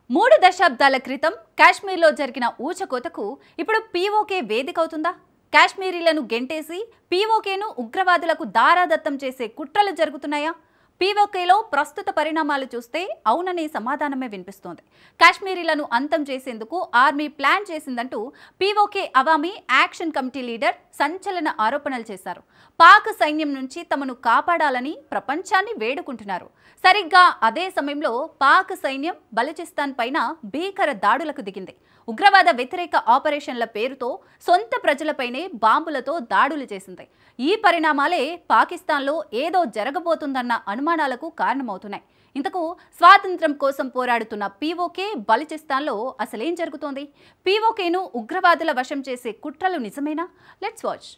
3 దశాబ్దాల క్రితం కాశ్మీర్లో జరిగిన ఊచకోతకు ఇప్పుడు పీఓకే వేదిక అవుతుందా? కాశ్మీరీలను గెంటేసి పీఓకేను ఉగ్రవాదులకు దారాదత్తం చేసే కుట్రలు జరుగుతున్నాయా? పీఓకేలో ప్రస్తుత పరిణామాలు చూస్తే అవుననే సమాధానమే వినిపిస్తోంది. కాశ్మీరీలను అంతం చేసేందుకు ఆర్మీ ప్లాన్ చేసిందంటూ PoK Awami action committee leader సంచలన ఆరోపణలు చేశారు. పాక్ సైన్యం నుంచి తమను కాపాడాలని ప్రపంచాన్ని వేడుకుంటున్నారు. సరిగ్గా అదే సమయంలో పాక్ సైన్యం బలూచిస్తాన్ పైన భీకర దాడులకు దిగింది. ఉగ్రవాద వ్యతిరేక ఆపరేషన్ల పేరుతో సొంత ప్రజలపైనే బాంబులతో దాడులు చేసింది. ఈ పరిణామాలే పాకిస్తాన్లో ఏదో జరగబోతుందన్న అనుమానాలకు కారణమవుతున్నాయి. ఇంతకు స్వాతంత్ర్యం కోసం పోరాడుతున్న పీఓకే బలూచిస్తాన్లో అసలేం జరుగుతోంది? పీఓకేను ఉగ్రవాదుల వశం చేసే కుట్రలు నిజమేనా? Let's watch.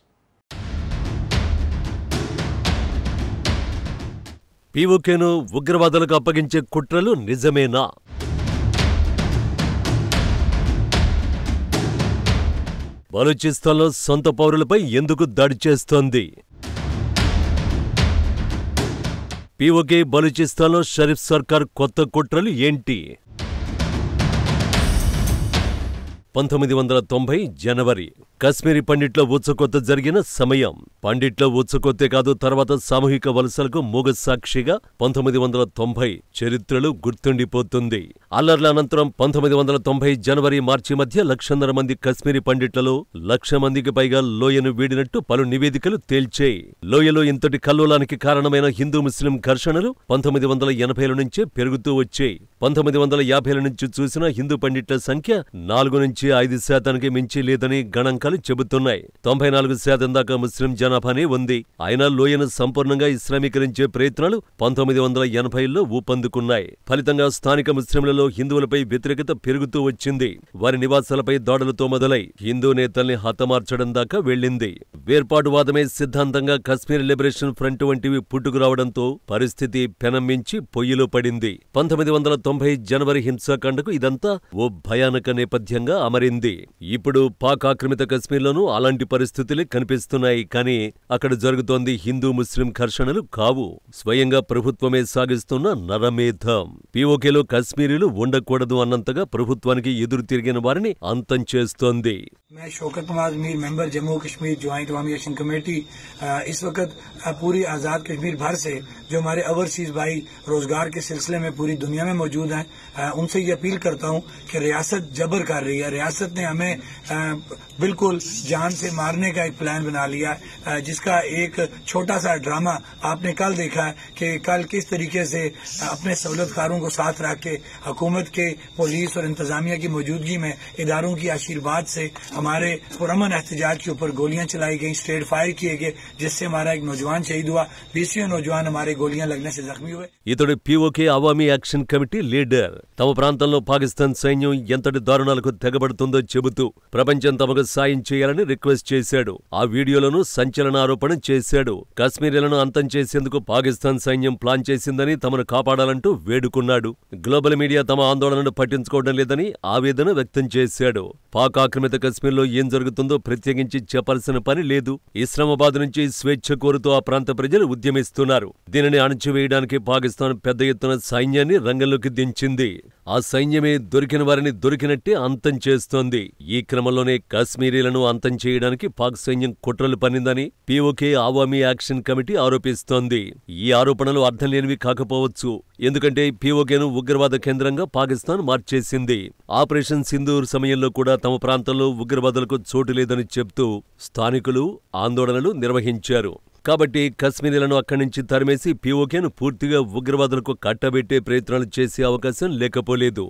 పీఓకేను ఉగ్రవాదులకు అప్పగించే కుట్రలు నిజమేనా? బలూచిస్తాన్లో సొంత పౌరులపై ఎందుకు దాడి చేస్తోంది? పీఓకే బలూచిస్తాన్లో షరీఫ్ సర్కార్ కొత్త కుట్రలు ఏంటి? 1990 జనవరి కశ్మీరీ పండిట్లో ఊచకొత్త జరిగిన సమయం. పండిట్లో ఊచకొత్తే కాదు, తర్వాత సామూహిక వలసలకు మూగ సాక్షిగా 1990 చరిత్రలు గుర్తుండిపోతుంది. అల్లర్ల అనంతరం 1990 జనవరి మార్చి మధ్య 1,00,000 మంది కశ్మీరీ పండిట్లలో 1,00,000 మందికి పైగా లోయను వీడినట్టు పలు నివేదికలు తేల్చాయి. లోయలో ఇంతటి కల్లోలానికి కారణమైన హిందూ ముస్లిం ఘర్షణలు 1980ల నుంచే పెరుగుతూ వచ్చాయి. 1950ల నుంచి చూసిన హిందూ పండిట్ల సంఖ్య 4-5% మించి లేదని గణాంకాలు చెబుతున్నాయి. 94% దాకా ముస్లిం జనాభానే ఉంది. అయినా లోయను సంపూర్ణంగా ఇస్లామీకరించే ప్రయత్నాలు 1980ల్లో ఊపందుకున్నాయి. ఫలితంగా స్థానిక ముస్లింలలో హిందువులపై వ్యతిరేకత పెరుగుతూ వచ్చింది. వారి నివాసాలపై దాడులతో మొదలై హిందూ నేతల్ని హతమార్చడం దాకా వెళ్లింది. వేర్పాటువాదమే సిద్ధాంతంగా కశ్మీర్ లిబరేషన్ ఫ్రంట్ వంటివి పుట్టుకురావడంతో పరిస్థితి పెనమ్మించి పొయ్యిలో పడింది. 1990 జనవరి హింసాకాండకు ఇదంతా ఓ భయానక నేపథ్యంగా అమరింది. ఇప్పుడు పాక్ ఆక్రమిత కశ్మీర్లోనూ అలాంటి పరిస్థితులే కనిపిస్తున్నాయి. కానీ అక్కడ జరుగుతోంది హిందూ ముస్లిం ఘర్షణలు కావు, స్వయంగా ప్రభుత్వమే సాగిస్తున్న నరమేధం. పీఓకేలో కశ్మీరీలు ఉండకూడదు అన్నంతగా ప్రభుత్వానికి ఎదురు తిరిగిన వారిని అంతం చేస్తోంది. मैं शौकत नवाज मीर मेंबर जम्मू कश्मीर ज्वाइंट अवामी एक्शन कमेटी इस वक्त पूरी आज़ाद कश्मीर भर से जो हमारे ओवरसीज भाई रोजगार के सिलसिले में पूरी दुनिया में मौजूद हैं, उनसे ये अपील करता हूं कि रियासत जबर कर रही है। रियासत ने हमें बिल्कुल जान से मारने का एक प्लान बना लिया है, जिसका एक छोटा सा ड्रामा आपने कल देखा है कि कल किस तरीके से अपने सहूलतकारों को साथ रख के हुकूमत के पुलिस और इंतजामिया की मौजूदगी में इदारों की आशीर्वाद से हमारे पुरअमन एहतजाज के ऊपर गोलियां चलाई गई, स्ट्रेट फायर किए गए, जिससे हमारा एक नौजवान शहीद हुआ, 20 नौजवान हमारे गोलियां लगने से जख्मी हुए. ఇతడు PoK Awami action committee leader. తమ ప్రాంతంలో పాకిస్తాన్ సైన్యం ఎంతటి దారుణాలకు తెగబడుతుందో చెబుతూ ప్రపంచం తమకు సాయం చేయాలని రిక్వెస్ట్ చేశాడు. ఆ వీడియోలను సంచలన ఆరోపణ చేశాడు. కశ్మీరీలను అంతం చేసేందుకు పాకిస్తాన్ సైన్యం ప్లాన్ చేసిందని, తమను కాపాడాలంటూ వేడుకున్నాడు. గ్లోబల్ మీడియా తమ ఆందోళనను పట్టించుకోవడం లేదని ఆవేదన వ్యక్తం చేశాడు. పాక్ ఆక్రమిత కశ్మీర్లో ఏం జరుగుతుందో ప్రత్యేకించి చెప్పాల్సిన పని లేదు. ఇస్లామాబాద్ నుంచి స్వేచ్ఛ కోరుతూ ఆ ప్రాంత ప్రజలు ఉద్యమిస్తున్నారు. దీనిని అణచివేయడానికి పాకిస్తాన్ పెద్ద ఎత్తున సైన్యాన్ని రంగంలోకి దించింది. ఆ సైన్యమే దొరికిన వారిని దొరికినట్టే అంతం చేస్తోంది. ఈ క్రమంలోనే కశ్మీరీలను అంతం చేయడానికి పాక్ సైన్యం కుట్రలు పన్నిందని పీఓకే అవామీ యాక్షన్ కమిటీ ఆరోపిస్తోంది. ఈ ఆరోపణలు అర్థం లేనివి కాకపోవచ్చు. ఎందుకంటే పీఓకేను ఉగ్రవాద కేంద్రంగా పాకిస్తాన్ మార్చేసింది. ఆపరేషన్ సింధూర్ సమయంలో కూడా తమ ప్రాంతంలో ఉగ్రవాదులకు చోటు లేదని చెప్తూ స్థానికులు ఆందోళనలు నిర్వహించారు. కాబట్టి కశ్మీరీలను అక్కడి నుంచి తరిమేసి పీఓకేను పూర్తిగా ఉగ్రవాదులకు కట్టబెట్టే ప్రయత్నాలు చేసే అవకాశం లేకపోలేదు.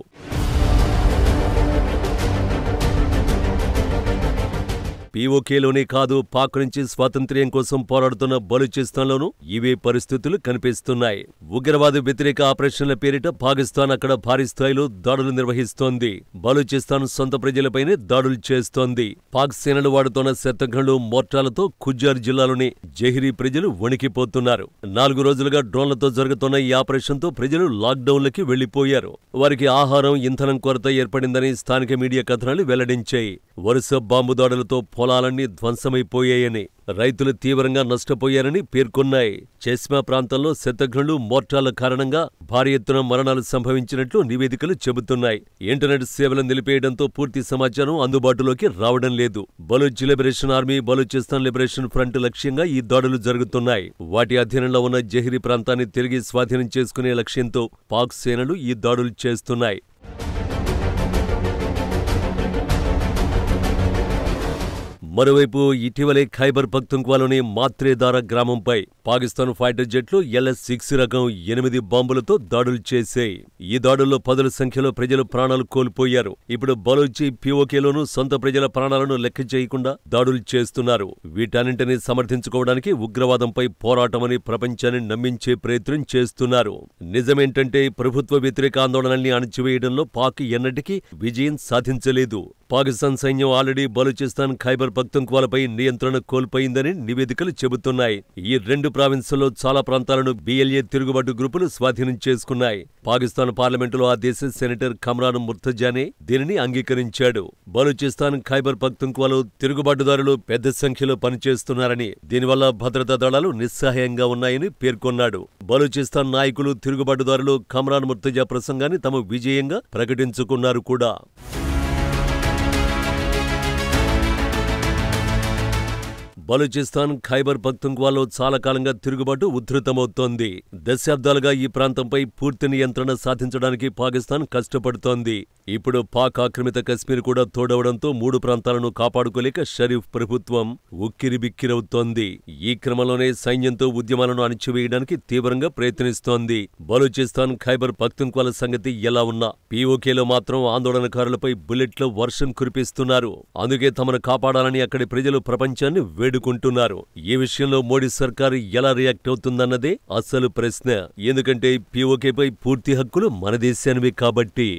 పీఓకేలోనే కాదు, పాక్ నుంచి స్వాతంత్ర్యం కోసం పోరాడుతున్న బలూచిస్తాన్లోనూ ఇవే పరిస్థితులు కనిపిస్తున్నాయి. ఉగ్రవాద వ్యతిరేక ఆపరేషన్ల పేరిట పాకిస్తాన్ అక్కడ భారీ స్థాయిలో దాడులు నిర్వహిస్తోంది. బలూచిస్తాన్ సొంత ప్రజలపైనే దాడులు చేస్తోంది. పాక్ సేనలు వాడుతున్న శతఘ్నులు, మోర్టాలతో ఖుజ్జార్ జిల్లాలోని జహిరీ ప్రజలు వణికిపోతున్నారు. 4 రోజులుగా డ్రోన్లతో జరుగుతున్న ఈ ఆపరేషన్తో ప్రజలు లాక్డౌన్లకి వెళ్లిపోయారు. వారికి ఆహారం, ఇంధనం కొరత ఏర్పడిందని స్థానిక మీడియా కథనాలు వెల్లడించాయి. వరుస బాంబు దాడులతో పొలాలన్నీ ధ్వంసమైపోయాయని, రైతులు తీవ్రంగా నష్టపోయారని పేర్కొన్నాయి. చెస్మా ప్రాంతంలో శతఘ్నులు, మోర్టార్ల కారణంగా భారీ ఎత్తున మరణాలు సంభవించినట్లు నివేదికలు చెబుతున్నాయి. ఇంటర్నెట్ సేవలు నిలిపేయడంతో పూర్తి సమాచారం అందుబాటులోకి రావడం లేదు. Baloch liberation army, Balochistan liberation front లక్ష్యంగా ఈ దాడులు జరుగుతున్నాయి. వాటి అధీనంలో ఉన్న జహ్రీ ప్రాంతాన్ని తిరిగి స్వాధీనం చేసుకునే లక్ష్యంతో పాక్ సేనలు ఈ దాడులు చేస్తున్నాయి. మరోవైపు ఇటీవలే ఖైబర్ పఖ్తుంఖ్వాలోని మాత్రేదారా గ్రామంపై పాకిస్తాన్ ఫైటర్ జెట్లు LS-6 రకం 8 బాంబులతో దాడులు చేశాయి. ఈ దాడుల్లో పదుల సంఖ్యలో ప్రజలు ప్రాణాలు కోల్పోయారు. ఇప్పుడు బలూచి POKలోనూ సొంత ప్రజల ప్రాణాలను లెక్క చేయకుండా దాడులు చేస్తున్నారు. వీటన్నింటినీ సమర్థించుకోవడానికి ఉగ్రవాదంపై పోరాటమని ప్రపంచాన్ని నమ్మించే ప్రయత్నం చేస్తున్నారు. నిజమేంటంటే ప్రభుత్వ వ్యతిరేక ఆందోళనల్ని అణచివేయడంలో పాక్ ఎన్నటికీ విజయం సాధించలేదు. పాకిస్తాన్ సైన్యం ఆల్రెడీ బలూచిస్తాన్, ఖైబర్ పఖ్తుంఖ్వాలపై నియంత్రణ కోల్పోయిందని నివేదికలు చెబుతున్నాయి. ఈ 2 ప్రావిన్సుల్లో చాలా ప్రాంతాలను BLA తిరుగుబాటు గ్రూపులు స్వాధీనం చేసుకున్నాయి. పాకిస్తాన్ పార్లమెంటులో ఆ దేశ సెనేటర్ కమ్రాన్ ముర్తజానే దీనిని అంగీకరించాడు. బలూచిస్తాన్, ఖైబర్ పఖ్తుంఖ్వాలో తిరుగుబాటుదారులు పెద్ద సంఖ్యలో పనిచేస్తున్నారని, దీనివల్ల భద్రతా దళాలు నిస్సహాయంగా ఉన్నాయని పేర్కొన్నాడు. బలూచిస్తాన్ నాయకులు, తిరుగుబాటుదారులు కమ్రాన్ ముర్తజా ప్రసంగాన్ని తమ విజయంగా ప్రకటించుకున్నారు కూడా. బలూచిస్తాన్, ఖైబర్ పఖ్తుంఖ్వాలో చాలా కాలంగా తిరుగుబాటు ఉధృతమవుతోంది. దశాబ్దాలుగా ఈ ప్రాంతంపై పూర్తి నియంత్రణ సాధించడానికి పాకిస్తాన్ కష్టపడుతోంది. ఇప్పుడు పాక్ ఆక్రమిత కశ్మీర్ కూడా తోడవడంతో 3 ప్రాంతాలను కాపాడుకోలేక షరీఫ్ ప్రభుత్వం ఉక్కిరిబిక్కిరవుతోంది. ఈ క్రమంలోనే సైన్యంతో ఉద్యమాలను అణిచివేయడానికి తీవ్రంగా ప్రయత్నిస్తోంది. బలూచిస్తాన్, ఖైబర్ పఖ్తుంఖ్వాల సంగతి ఎలా ఉన్నా POKలో మాత్రం ఆందోళనకారులపై బుల్లెట్ల వర్షం కురిపిస్తున్నారు. అందుకే తమను కాపాడాలని అక్కడి ప్రజలు ప్రపంచాన్ని వేడుకుంటున్నారు. ఈ విషయంలో మోడీ సర్కారు ఎలా రియాక్ట్ అవుతుందన్నదే అసలు ప్రశ్న. ఎందుకంటే POKపై పూర్తి హక్కులు మన దేశానివే కాబట్టి.